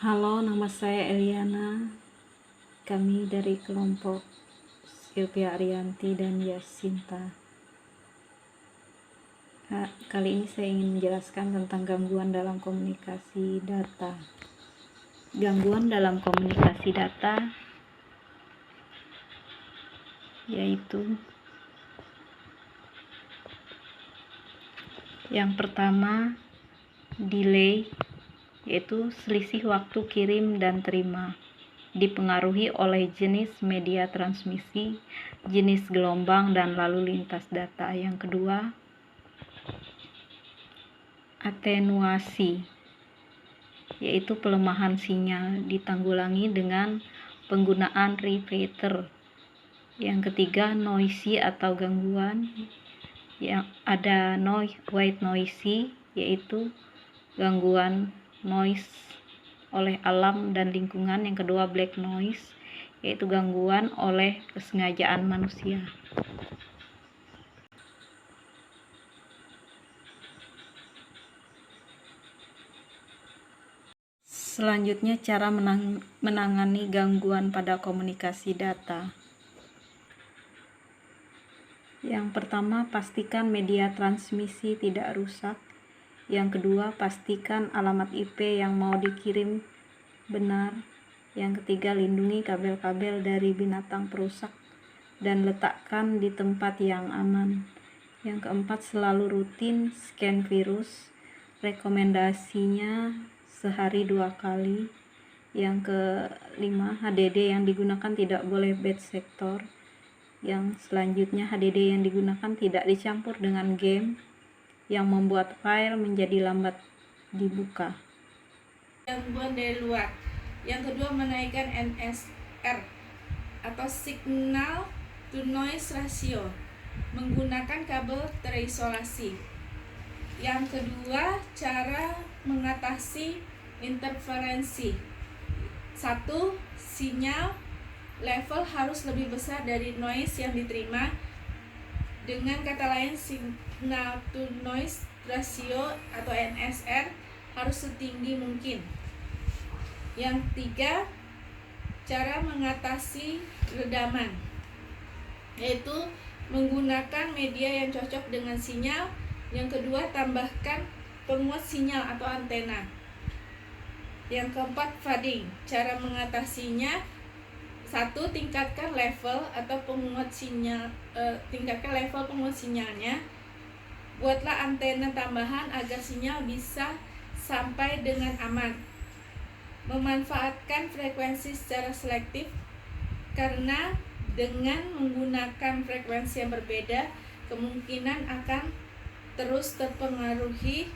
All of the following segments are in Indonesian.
Halo, nama saya Eliana. Kami dari kelompok Sylvia Arianti dan Yasinta. Kali ini saya ingin menjelaskan tentang gangguan dalam komunikasi data. Gangguan dalam komunikasi data yaitu yang pertama, delay, yaitu selisih waktu kirim dan terima, dipengaruhi oleh jenis media transmisi, jenis gelombang, dan lalu lintas data. Yang kedua, atenuasi, yaitu pelemahan sinyal, ditanggulangi dengan penggunaan repeater. Yang ketiga, noisy atau gangguan, yang ada white noisy, yaitu gangguan noise oleh alam dan lingkungan. Yang kedua, black noise, yaitu gangguan oleh kesengajaan manusia. Selanjutnya, cara menangani gangguan pada komunikasi data. Yang pertama, pastikan media transmisi tidak rusak. Yang kedua, pastikan alamat IP yang mau dikirim benar. Yang ketiga, lindungi kabel-kabel dari binatang perusak dan letakkan di tempat yang aman. Yang keempat, selalu rutin scan virus. Rekomendasinya sehari 2 kali. Yang kelima, HDD yang digunakan tidak boleh bad sector. Yang selanjutnya, HDD yang digunakan tidak dicampur dengan game yang membuat file menjadi lambat dibuka. Gangguan dari luar. Yang kedua, menaikkan NSR atau signal to noise ratio menggunakan kabel terisolasi. Yang kedua, cara mengatasi interferensi. 1. Sinyal level harus lebih besar dari noise yang diterima. Dengan kata lain, signal to noise ratio atau NSR harus setinggi mungkin. Yang ketiga, cara mengatasi redaman, yaitu menggunakan media yang cocok dengan sinyal. Yang kedua, tambahkan penguat sinyal atau antena. Yang keempat, fading. Cara mengatasinya: 1. Tingkatkan level penguat sinyalnya. Buatlah antena tambahan agar sinyal bisa sampai dengan aman. Memanfaatkan frekuensi secara selektif, karena dengan menggunakan frekuensi yang berbeda, kemungkinan akan terus terpengaruhi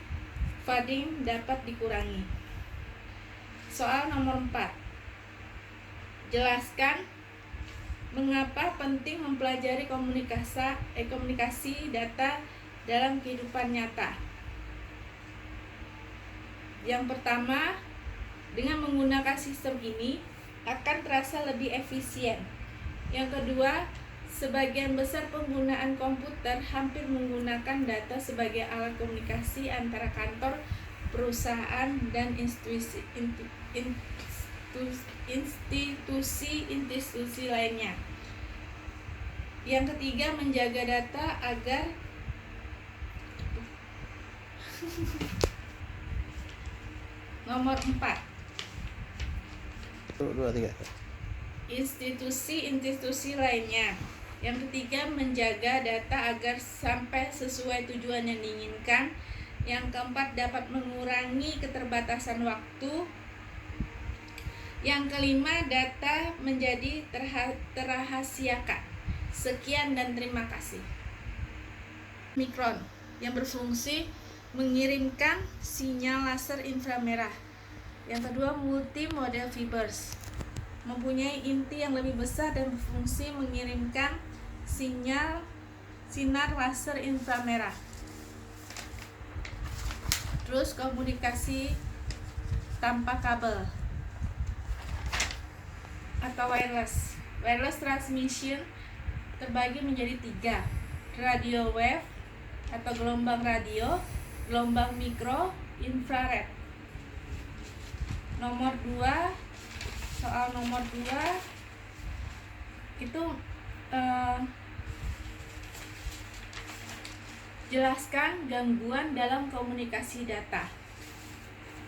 fading dapat dikurangi. Soal nomor 4. Jelaskan mengapa penting mempelajari komunikasi data dalam kehidupan nyata. Yang pertama, dengan menggunakan sistem ini akan terasa lebih efisien. Yang kedua, sebagian besar penggunaan komputer hampir menggunakan data sebagai alat komunikasi antara kantor, perusahaan, dan institusi lainnya. Yang ketiga, menjaga data agar nomor 4. Institusi lainnya. Yang ketiga, menjaga data agar sampai sesuai tujuan yang diinginkan. Yang keempat, dapat mengurangi keterbatasan waktu. Yang kelima, data menjadi terahasiakan. Sekian dan terima kasih. Mikron yang berfungsi mengirimkan sinyal laser inframerah. Yang kedua, multi model fibers mempunyai inti yang lebih besar dan berfungsi mengirimkan sinar laser inframerah. Terus, komunikasi tanpa kabel atau wireless. Wireless transmission terbagi menjadi 3: radio wave atau gelombang radio, gelombang mikro, infrared. Soal nomor 2 itu jelaskan gangguan dalam komunikasi data.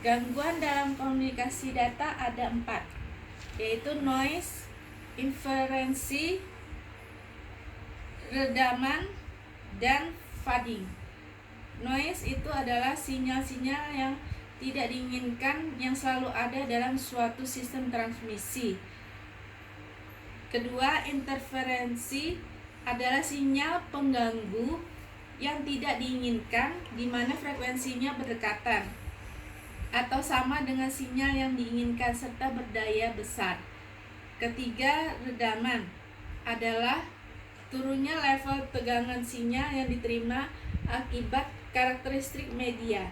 Gangguan dalam komunikasi data ada 4, yaitu noise, inferensi, redaman, dan fading. Noise itu adalah sinyal-sinyal yang tidak diinginkan yang selalu ada dalam suatu sistem transmisi. Kedua, interferensi adalah sinyal pengganggu yang tidak diinginkan di mana frekuensinya berdekatan atau sama dengan sinyal yang diinginkan serta berdaya besar. Ketiga, redaman adalah turunnya level tegangan sinyal yang diterima akibat karakteristik media.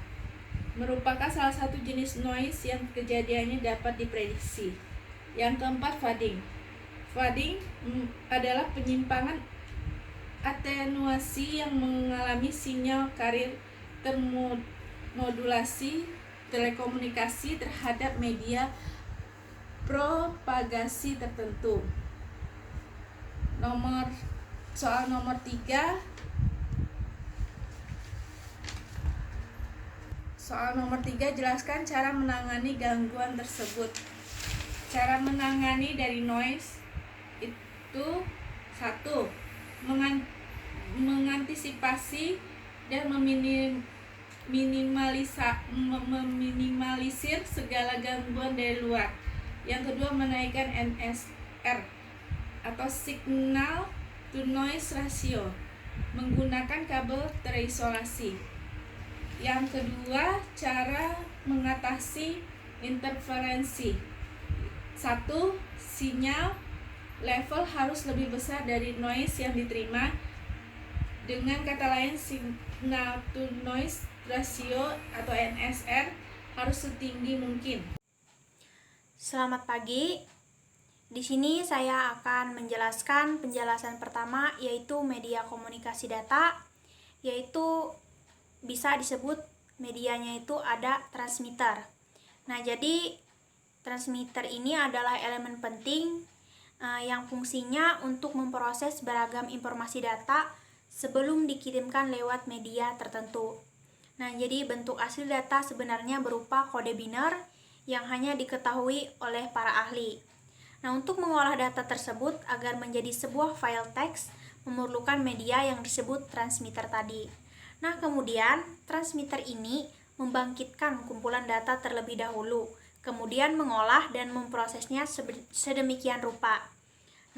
Merupakan salah satu jenis noise yang kejadiannya dapat diprediksi. Yang keempat, fading. Fading adalah penyimpangan atenuasi yang mengalami sinyal carrier termodulasi telekomunikasi terhadap media propagasi tertentu. Soal nomor 3. Soal nomor 3, jelaskan cara menangani gangguan tersebut. Cara menangani dari noise itu 1. Mengantisipasi dan meminimalisir segala gangguan dari luar. Yang kedua, menaikkan NSR atau signal to noise ratio menggunakan kabel terisolasi. Yang kedua, cara mengatasi interferensi. 1. Sinyal level harus lebih besar dari noise yang diterima. Dengan kata lain, signal to noise ratio atau NSR harus setinggi mungkin. Selamat pagi. Di sini saya akan menjelaskan penjelasan pertama, yaitu media komunikasi data, yaitu bisa disebut medianya itu ada transmitter. Nah, jadi transmitter ini adalah elemen penting yang fungsinya untuk memproses beragam informasi data sebelum dikirimkan lewat media tertentu. Nah, jadi bentuk asli data sebenarnya berupa kode biner yang hanya diketahui oleh para ahli. Nah, untuk mengolah data tersebut agar menjadi sebuah file teks memerlukan media yang disebut transmitter tadi. Nah, kemudian transmitter ini membangkitkan kumpulan data terlebih dahulu, kemudian mengolah dan memprosesnya sedemikian rupa.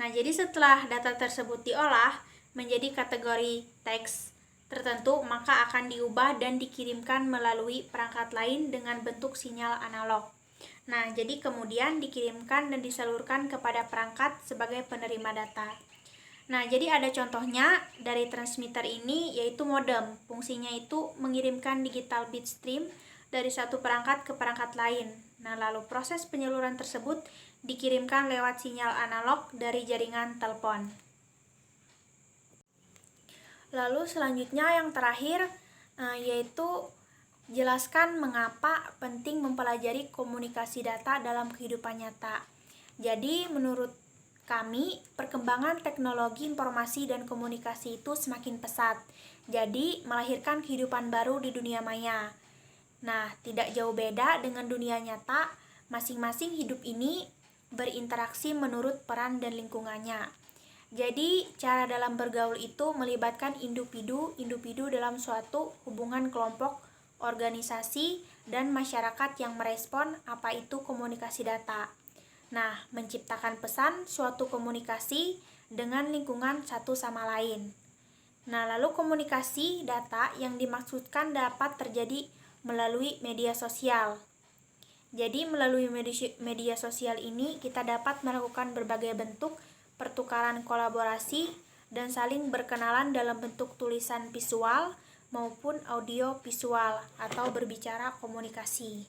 Nah, jadi setelah data tersebut diolah menjadi kategori teks tertentu, maka akan diubah dan dikirimkan melalui perangkat lain dengan bentuk sinyal analog. Nah, jadi kemudian dikirimkan dan disalurkan kepada perangkat sebagai penerima data. Nah, jadi ada contohnya dari transmitter ini, yaitu modem. Fungsinya itu mengirimkan digital bit stream dari satu perangkat ke perangkat lain. Nah, lalu proses penyaluran tersebut dikirimkan lewat sinyal analog dari jaringan telepon. Lalu selanjutnya yang terakhir yaitu jelaskan mengapa penting mempelajari komunikasi data dalam kehidupan nyata. Jadi menurut kami, perkembangan teknologi informasi dan komunikasi itu semakin pesat. Jadi melahirkan kehidupan baru di dunia maya. Nah, tidak jauh beda dengan dunia nyata, masing-masing hidup ini berinteraksi menurut peran dan lingkungannya. Jadi, cara dalam bergaul itu melibatkan individu dalam suatu hubungan kelompok, organisasi, dan masyarakat yang merespon apa itu komunikasi data. Nah, menciptakan pesan suatu komunikasi dengan lingkungan satu sama lain. Nah, lalu komunikasi data yang dimaksudkan dapat terjadi melalui media sosial. Jadi, melalui media sosial ini kita dapat melakukan berbagai bentuk pertukaran kolaborasi dan saling berkenalan dalam bentuk tulisan visual maupun audio visual atau berbicara komunikasi.